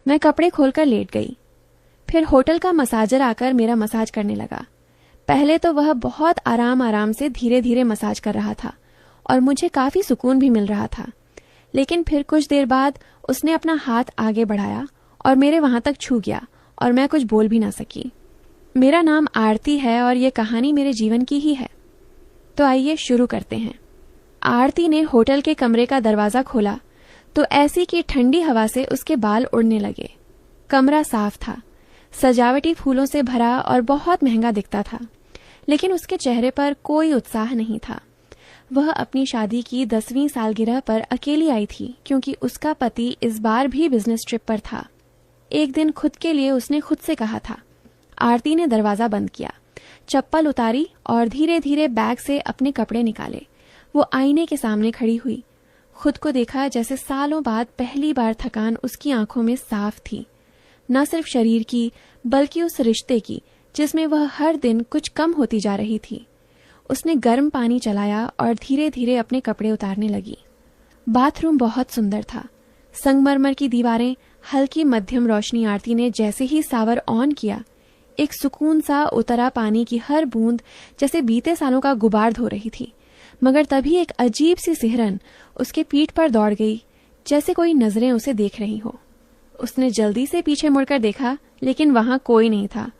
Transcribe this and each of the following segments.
मैं कपड़े खोलकर लेट गई। फिर होटल का मसाजर आकर मेरा मसाज करने लगा। पहले तो वह बहुत आराम आराम से धीरे धीरे मसाज कर रहा था और मुझे काफ़ी सुकून भी मिल रहा था। लेकिन फिर कुछ देर बाद उसने अपना हाथ आगे बढ़ाया और मेरे वहां तक छू गया और मैं कुछ बोल भी ना सकी। मेरा नाम आरती है और ये कहानी मेरे जीवन की ही है। तो आइए शुरू करते हैं। आरती ने होटल के कमरे का दरवाज़ा खोला तो ऐसी कि ठंडी हवा से उसके बाल उड़ने लगे। कमरा साफ था, सजावटी फूलों से भरा और बहुत महंगा दिखता था, लेकिन उसके चेहरे पर कोई उत्साह नहीं था। वह अपनी शादी की 10वीं सालगिरह पर अकेली आई थी क्योंकि उसका पति इस बार भी बिजनेस ट्रिप पर था। एक दिन खुद के लिए उसने खुद से कहा था। आरती ने दरवाज़ा बंद किया, चप्पल उतारी और धीरे धीरे बैग से अपने कपड़े निकाले। वो आईने के सामने खड़ी हुई। खुद को देखा जैसे सालों बाद पहली बार थकान उसकी आंखों में साफ थी, न सिर्फ शरीर की बल्कि उस रिश्ते की जिसमें वह हर दिन कुछ कम होती जा रही थी। उसने गर्म पानी चलाया और धीरे धीरे अपने कपड़े उतारने लगी। बाथरूम बहुत सुंदर था। संगमरमर की दीवारें, हल्की मध्यम रोशनी। आरती ने जैसे ही सावर ऑन किया, एक सुकून सा उतरा पानी की हर बूंद जैसे बीते सालों का गुबार धो रही थी। मगर तभी एक अजीब सी सिहरन उसके पीठ पर दौड़ गई, जैसे कोई नजरें उसे देख रही हो। उसने जल्दी से पीछे मुड़कर देखा, लेकिन वहां कोई नहीं था।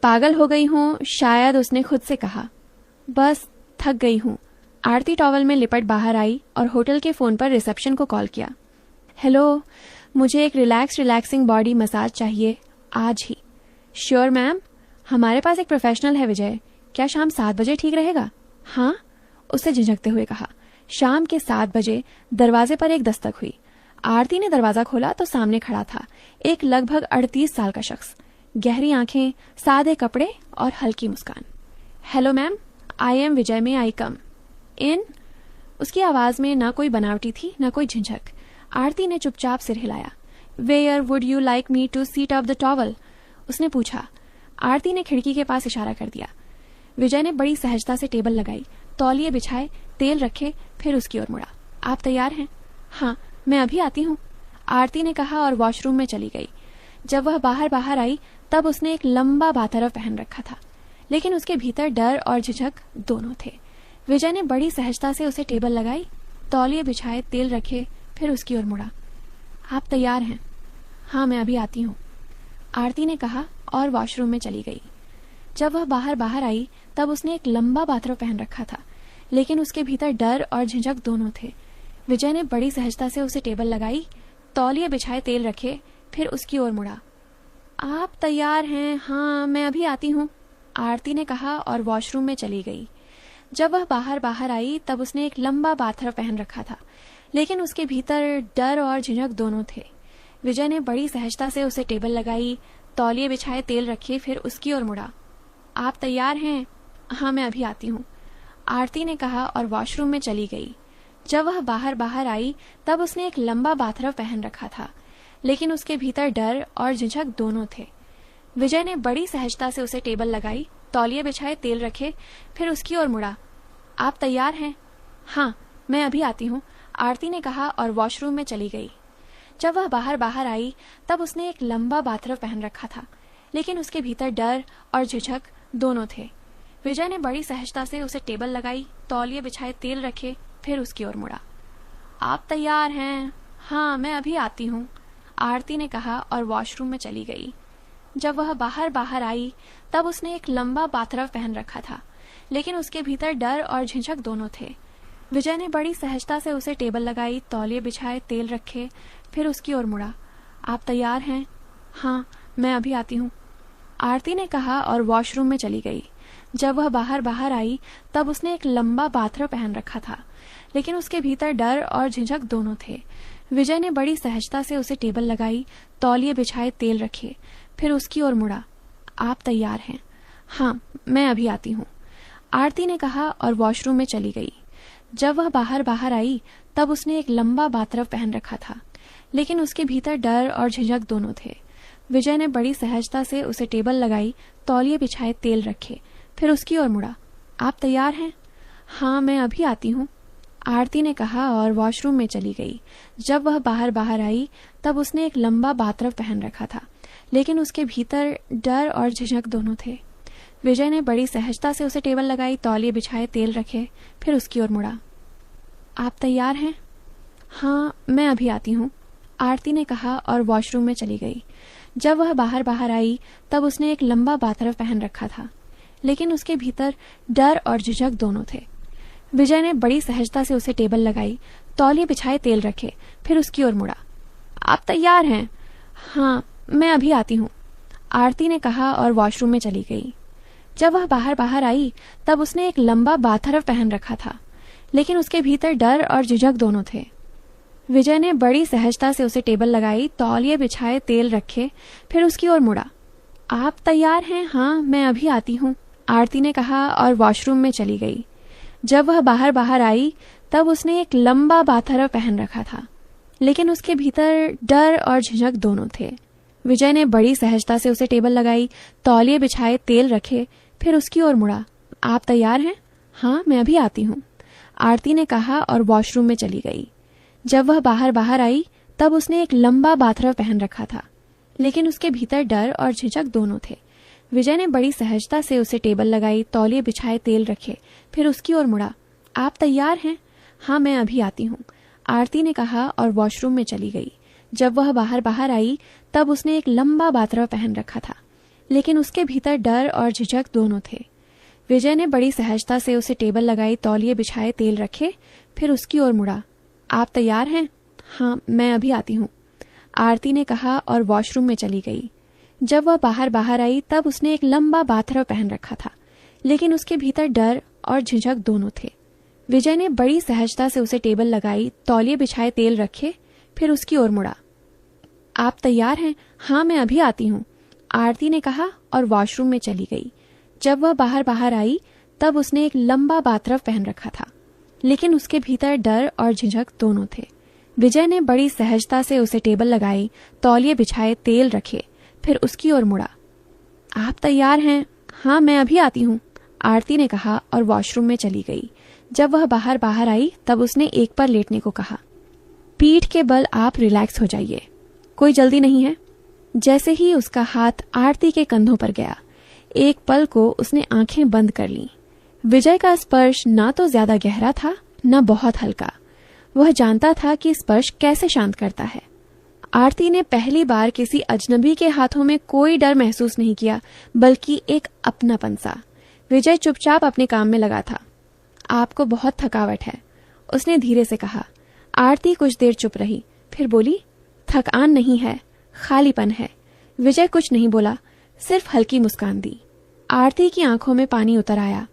पागल हो गई हूं शायद, उसने खुद से कहा। बस थक गई हूं। आरती टॉवल में लिपट बाहर आई और होटल के फोन पर रिसेप्शन को कॉल किया। हेलो, मुझे एक रिलैक्सिंग बॉडी मसाज चाहिए आज ही। श्योर मैम, हमारे पास एक प्रोफेशनल है विजय। क्या शाम 7 बजे ठीक रहेगा? हाँ, उससे झिझकते हुए कहा। शाम के 7 बजे दरवाजे पर एक दस्तक हुई। आरती ने दरवाजा खोला तो सामने खड़ा था एक लगभग 38 साल का शख्स। गहरी आंखें, सादे कपड़े और हल्की मुस्कान। हेलो मैम, आई एम विजय, में आई कम इन? उसकी आवाज में ना कोई बनावटी थी ना कोई झिझक। आरती ने चुपचाप सिर हिलाया। Where would you like me to seat off the towel? उसने पूछा। आरती ने खिड़की के पास इशारा कर दिया। विजय ने बड़ी सहजता से टेबल लगाई, तौलिए बिछाए, तेल रखे, फिर उसकी ओर मुड़ा। आप तैयार हैं? हाँ, मैं अभी आती हूँ, आरती ने कहा और वॉशरूम में चली गई। जब वह बाहर आई तब उसने एक लंबा बाथरव पहन रखा था, लेकिन उसके भीतर डर और झिझक दोनों थे। विजय ने बड़ी सहजता से उसे टेबल लगाई, तौलिए बिछाए, तेल रखे, फिर उसकी ओर मुड़ा। आप तैयार हैं? हाँ, मैं अभी आती हूँ, आरती ने कहा और वॉशरूम में चली गई। जब वह बाहर आई तब उसने एक लंबा बाथरव पहन रखा था, लेकिन उसके भीतर डर और झिझक दोनों थे। विजय ने बड़ी सहजता से उसे टेबल लगाई, तौलिए बिछाए, तेल रखे, फिर उसकी ओर मुड़ा। आप तैयार हैं? हाँ, मैं अभी आती हूँ, आरती ने कहा और वॉशरूम में चली गई। जब वह बाहर आई तब उसने एक लंबा बाथरव पहन रखा था, लेकिन उसके भीतर डर और झिझक दोनों थे। विजय ने बड़ी सहजता से उसे टेबल लगाई, तौलिए बिछाए, तेल रखे, फिर उसकी ओर मुड़ा। आप तैयार हैं? हाँ, मैं अभी आती हूँ, आरती ने कहा और वॉशरूम में चली गई। जब वह बाहर आई तब उसने एक लंबा बाथरव पहन रखा था, लेकिन उसके भीतर डर और झिझक दोनों थे। विजय ने बड़ी सहजता से उसे टेबल लगाई, तौलिए बिछाए, तेल रखे, फिर उसकी ओर मुड़ा। आप तैयार हैं? हाँ, मैं अभी आती हूँ, आरती ने कहा और वॉशरूम में चली गई। जब वह बाहर आई तब उसने एक लंबा बाथरव पहन रखा था, लेकिन उसके भीतर डर और झिझक दोनों थे। विजय ने बड़ी सहजता से उसे टेबल लगाई, तौलिए बिछाए, तेल रखे, फिर उसकी ओर मुड़ा। आप तैयार हैं? हाँ, मैं अभी आती हूँ, आरती ने कहा और वॉशरूम में चली गई। जब वह बाहर आई तब उसने एक लंबा बाथरव पहन रखा था, लेकिन उसके भीतर डर और झिझक दोनों थे। विजय ने बड़ी सहजता से उसे टेबल लगाई, तौलिए बिछाए, तेल रखे, फिर उसकी ओर मुड़ा। आप तैयार हैं? हाँ, मैं अभी आती हूँ, आरती ने कहा और वॉशरूम में चली गई। जब वह बाहर आई तब उसने एक लंबा बाथरव पहन रखा था, लेकिन उसके भीतर डर और झिझक दोनों थे। विजय ने बड़ी सहजता से उसे टेबल लगाई, तौलिए बिछाए, तेल रखे, फिर उसकी ओर मुड़ा। आप तैयार हैं? हाँ, मैं अभी आती हूँ, आरती ने कहा और वॉशरूम में चली गई। जब वह बाहर आई तब उसने एक लंबा बाथरव पहन रखा था, लेकिन उसके भीतर डर और झिझक दोनों थे। विजय ने बड़ी सहजता से उसे टेबल लगाई, तौलिए बिछाए, तेल रखे, फिर उसकी ओर मुड़ा। आप तैयार हैं? हाँ, मैं अभी आती हूँ, आरती ने कहा और वॉशरूम में चली गई। जब वह बाहर आई तब उसने एक लंबा बाथरव पहन रखा था, लेकिन उसके भीतर डर और झिझक दोनों थे। विजय ने बड़ी सहजता से उसे टेबल लगाई, तौलिए बिछाए, तेल रखे, फिर उसकी ओर मुड़ा। आप तैयार हैं? हाँ, मैं अभी आती हूँ, आरती ने कहा और वॉशरूम में चली गई। जब वह बाहर आई तब उसने एक लंबा बाथरव पहन रखा था, लेकिन उसके भीतर डर और झिझक दोनों थे। विजय ने बड़ी सहजता से उसे टेबल लगाई, तौलिए बिछाए, तेल रखे, फिर उसकी ओर मुड़ा। आप तैयार हैं? हाँ, मैं अभी आती हूँ, आरती ने कहा और वॉशरूम में चली गई। जब वह बाहर आई तब उसने एक लंबा बाथरव पहन रखा था, लेकिन उसके भीतर डर और झिझक दोनों थे। विजय ने बड़ी सहजता से उसे टेबल लगाई, तौलिए बिछाए, तेल रखे, फिर उसकी ओर मुड़ा। आप तैयार हैं? हाँ, मैं अभी आती हूँ, आरती ने कहा और वॉशरूम में चली गई। जब वह बाहर आई तब उसने एक लंबा बाथरव पहन रखा था, लेकिन उसके भीतर डर और झिझक दोनों थे। विजय ने बड़ी सहजता से उसे टेबल लगाई, तौलिए बिछाए, तेल रखे, फिर उसकी ओर मुड़ा। आप तैयार हैं? हाँ, मैं अभी आती हूँ, आरती ने कहा और वॉशरूम में चली गई। जब वह बाहर आई तब उसने एक लंबा बाथरव पहन रखा था, लेकिन उसके भीतर डर और झिझक दोनों थे। विजय ने बड़ी सहजता से उसे टेबल लगाई, तौलिए बिछाए, तेल रखे, फिर उसकी ओर मुड़ा। आप तैयार हैं? हाँ, मैं अभी आती हूँ, आरती ने कहा और वॉशरूम में चली गई। जब वह बाहर आई तब उसने एक लंबा बाथरव पहन रखा था, लेकिन उसके भीतर डर और झिझक दोनों थे। विजय ने बड़ी सहजता से उसे टेबल लगाई, तौलिए बिछाए, तेल रखे, फिर उसकी ओर मुड़ा। आप तैयार हैं? हाँ, मैं अभी आती हूँ, आरती ने कहा और वॉशरूम में चली गई। जब वह बाहर आई तब उसने एक लंबा बाथरव पहन रखा था, लेकिन उसके भीतर डर और झिझक दोनों थे। विजय ने बड़ी सहजता से उसे टेबल लगाई, तौलिए बिछाए, तेल रखे, फिर उसकी ओर मुड़ा। आप तैयार हैं? हाँ, मैं अभी आती हूँ, आरती ने कहा और वॉशरूम में चली गई। जब वह बाहर आई तब उसने एक लंबा बाथरव पहन रखा था, लेकिन उसके भीतर डर और झिझक दोनों थे। विजय ने बड़ी सहजता से उसे टेबल लगाई, तौलिए बिछाए, तेल रखे, फिर उसकी ओर मुड़ा। आप तैयार हैं? हाँ, मैं अभी आती हूँ, आरती ने कहा और वॉशरूम में चली गई। जब वह बाहर आई तब उसने एक पर लेटने को कहा। पीठ के बल आप रिलैक्स हो जाइए, कोई जल्दी नहीं है। जैसे ही उसका हाथ आरती के कंधों पर गया, एक पल को उसने आंखें बंद कर लीं। विजय का स्पर्श ना तो ज्यादा गहरा था, न बहुत हल्का। वह जानता था कि स्पर्श कैसे शांत करता है। आरती ने पहली बार किसी अजनबी के हाथों में कोई डर महसूस नहीं किया, बल्कि एक अपनापन सा। विजय चुपचाप अपने काम में लगा था। आपको बहुत थकावट है, उसने धीरे से कहा। आरती कुछ देर चुप रही, फिर बोली, थकान नहीं है, खालीपन है। विजय कुछ नहीं बोला, सिर्फ हल्की मुस्कान दी। आरती की आंखों में पानी उतर आया।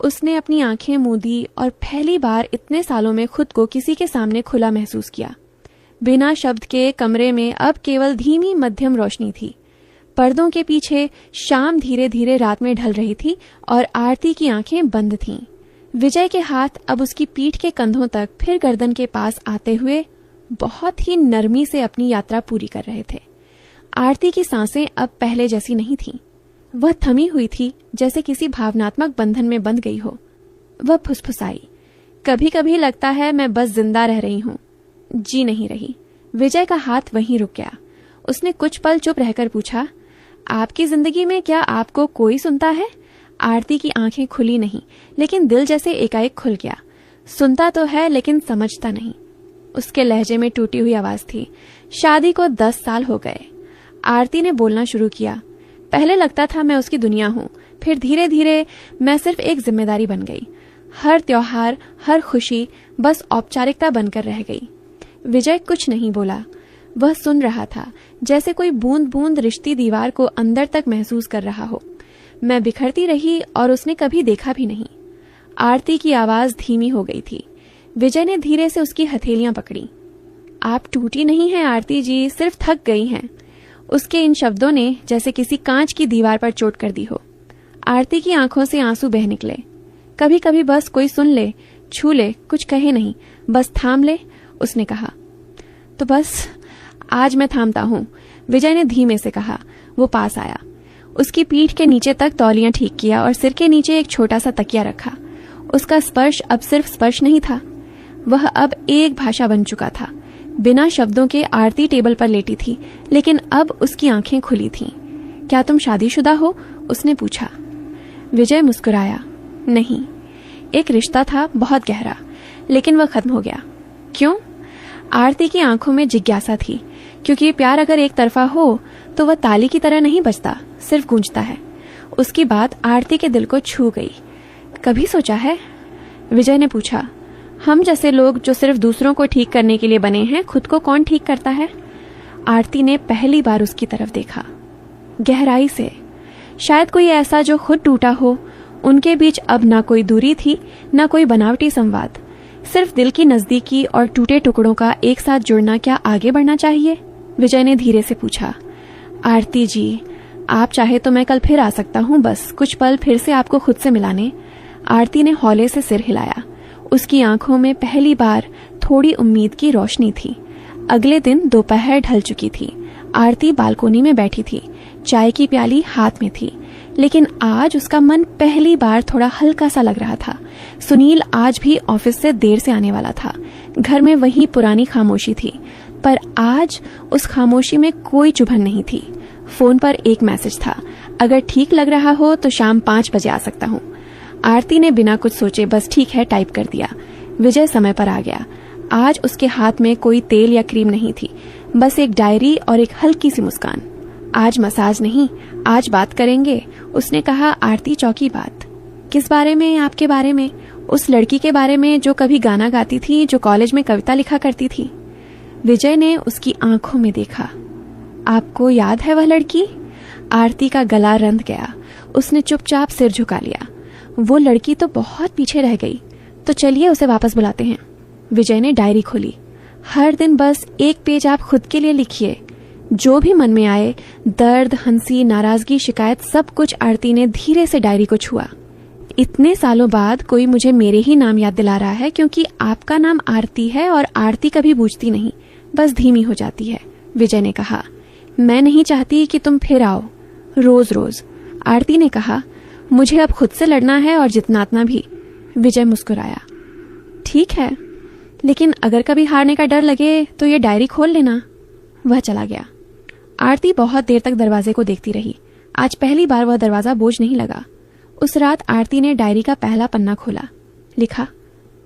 उसने अपनी आंखें मूंदी और पहली बार इतने सालों में खुद को किसी के सामने खुला महसूस किया। बिना शब्द के कमरे में अब केवल धीमी मध्यम रोशनी थी। पर्दों के पीछे शाम धीरे धीरे रात में ढल रही थी और आरती की आंखें बंद थीं। विजय के हाथ अब उसकी पीठ के कंधों तक, फिर गर्दन के पास आते हुए बहुत ही नरमी से अपनी यात्रा पूरी कर रहे थे। आरती की सांसें अब पहले जैसी नहीं थीं। वह थमी हुई थी, जैसे किसी भावनात्मक बंधन में बंध गई हो। वह फुसफुसाई, कभी कभी लगता है मैं बस जिंदा रह रही हूँ, जी नहीं रही। विजय का हाथ वहीं रुक गया। उसने कुछ पल चुप रहकर पूछा, आपकी जिंदगी में क्या आपको कोई सुनता है? आरती की आंखें खुली नहीं, लेकिन दिल जैसे एकाएक खुल गया। सुनता तो है लेकिन समझता नहीं। उसके लहजे में टूटी हुई आवाज थी। शादी को 10 साल हो गए। आरती ने बोलना शुरू किया। पहले लगता था मैं उसकी दुनिया हूँ, फिर धीरे धीरे मैं सिर्फ एक जिम्मेदारी बन गई। हर त्योहार, हर खुशी बस औपचारिकता बनकर रह गई। विजय कुछ नहीं बोला। वह सुन रहा था, जैसे कोई बूंद बूंद रिश्ती दीवार को अंदर तक महसूस कर रहा हो। मैं बिखरती रही और उसने कभी देखा भी नहीं। आरती की आवाज धीमी हो गई थी। विजय ने धीरे से उसकी हथेलियां पकड़ी। आप टूटी नहीं हैं आरती जी, सिर्फ थक गई हैं। उसके इन शब्दों ने जैसे किसी कांच की दीवार पर चोट कर दी हो। आरती की आंखों से आंसू बह निकले। कभी कभी बस कोई सुन ले, छू ले, कुछ कहे नहीं, बस थाम ले, उसने कहा। तो बस आज मैं थामता हूँ, विजय ने धीमे से कहा। वो पास आया, उसकी पीठ के नीचे तक तौलियां ठीक किया और सिर के नीचे एक छोटा सा तकिया रखा। उसका स्पर्श अब सिर्फ स्पर्श नहीं था, वह अब एक भाषा बन चुका था। बिना शब्दों के आरती टेबल पर लेटी थी, लेकिन अब उसकी आंखें खुली थीं। क्या तुम शादीशुदा हो? उसने पूछा। विजय मुस्कुराया। नहीं, एक रिश्ता था बहुत गहरा, लेकिन वह खत्म हो गया। क्यों? आरती की आंखों में जिज्ञासा थी, क्योंकि प्यार अगर एक तरफा हो तो वह ताली की तरह नहीं बजता, सिर्फ गूंजता है। उसकी बात आरती के दिल को छू गई। कभी सोचा है? विजय ने पूछा। हम जैसे लोग जो सिर्फ दूसरों को ठीक करने के लिए बने हैं, खुद को कौन ठीक करता है? आरती ने पहली बार उसकी तरफ देखा, गहराई से। शायद कोई ऐसा जो खुद टूटा हो। उनके बीच अब ना कोई दूरी थी, ना कोई बनावटी संवाद, सिर्फ दिल की नजदीकी और टूटे टुकड़ों का एक साथ जुड़ना। क्या आगे बढ़ना चाहिए? विजय ने धीरे से पूछा। आरती जी, आप चाहे तो मैं कल फिर आ सकता हूँ, बस कुछ पल फिर से आपको खुद से मिलाने। आरती ने हौले से सिर हिलाया। उसकी आंखों में पहली बार थोड़ी उम्मीद की रोशनी थी। अगले दिन दोपहर ढल चुकी थी। आरती बालकोनी में बैठी थी, चाय की प्याली हाथ में थी, लेकिन आज उसका मन पहली बार थोड़ा हल्का सा लग रहा था। सुनील आज भी ऑफिस से देर से आने वाला था। घर में वही पुरानी खामोशी थी, पर आज उस खामोशी में कोई चुभन नहीं थी। फोन पर एक मैसेज था, अगर ठीक लग रहा हो तो शाम 5 बजे आ सकता हूँ। आरती ने बिना कुछ सोचे बस ठीक है टाइप कर दिया। विजय समय पर आ गया। आज उसके हाथ में कोई तेल या क्रीम नहीं थी, बस एक डायरी और एक हल्की सी मुस्कान। आज मसाज नहीं, आज बात करेंगे, उसने कहा। आरती चौकी। बात किस बारे में? आपके बारे में, उस लड़की के बारे में जो कभी गाना गाती थी, जो कॉलेज में कविता लिखा करती थी। विजय ने उसकी आंखों में देखा। आपको याद है वह लड़की? आरती का गला रंध गया। उसने चुपचाप सिर झुका लिया। वो लड़की तो बहुत पीछे रह गई, तो चलिए उसे वापस बुलाते हैं। विजय ने डायरी खोली। हर दिन बस एक पेज आप खुद के लिए लिखिए, जो भी मन में आए, दर्द, हंसी, नाराजगी, शिकायत, सब कुछ। आरती ने धीरे से डायरी को छुआ। इतने सालों बाद कोई मुझे मेरे ही नाम याद दिला रहा है, क्योंकि आपका नाम आरती है और आरती कभी बूझती नहीं, बस धीमी हो जाती है। विजय ने कहा। मैं नहीं चाहती कि तुम फिर आओ रोज रोज। आरती ने कहा। मुझे अब खुद से लड़ना है और जितना भी। विजय मुस्कुराया। ठीक है, लेकिन अगर कभी हारने का डर लगे तो ये डायरी खोल लेना। वह चला गया। आरती बहुत देर तक दरवाजे को देखती रही। आज पहली बार वह दरवाजा बोझ नहीं लगा। उस रात आरती ने डायरी का पहला पन्ना खोला। लिखा,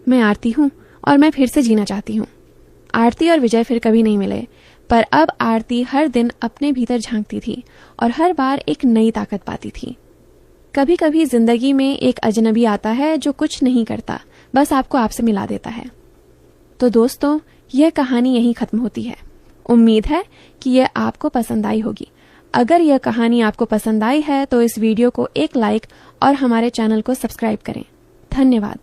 मैं आरती हूँ और मैं फिर से जीना चाहती हूँ। आरती और विजय फिर कभी नहीं मिले, पर अब आरती हर दिन अपने भीतर झांकती थी और हर बार एक नई ताकत पाती थी। कभी कभी जिंदगी में एक अजनबी आता है जो कुछ नहीं करता, बस आपको आपसे मिला देता है। तो दोस्तों, यह कहानी यहीं खत्म होती है। उम्मीद है कि यह आपको पसंद आई होगी। अगर यह कहानी आपको पसंद आई है तो इस वीडियो को एक लाइक और हमारे चैनल को सब्सक्राइब करें। धन्यवाद।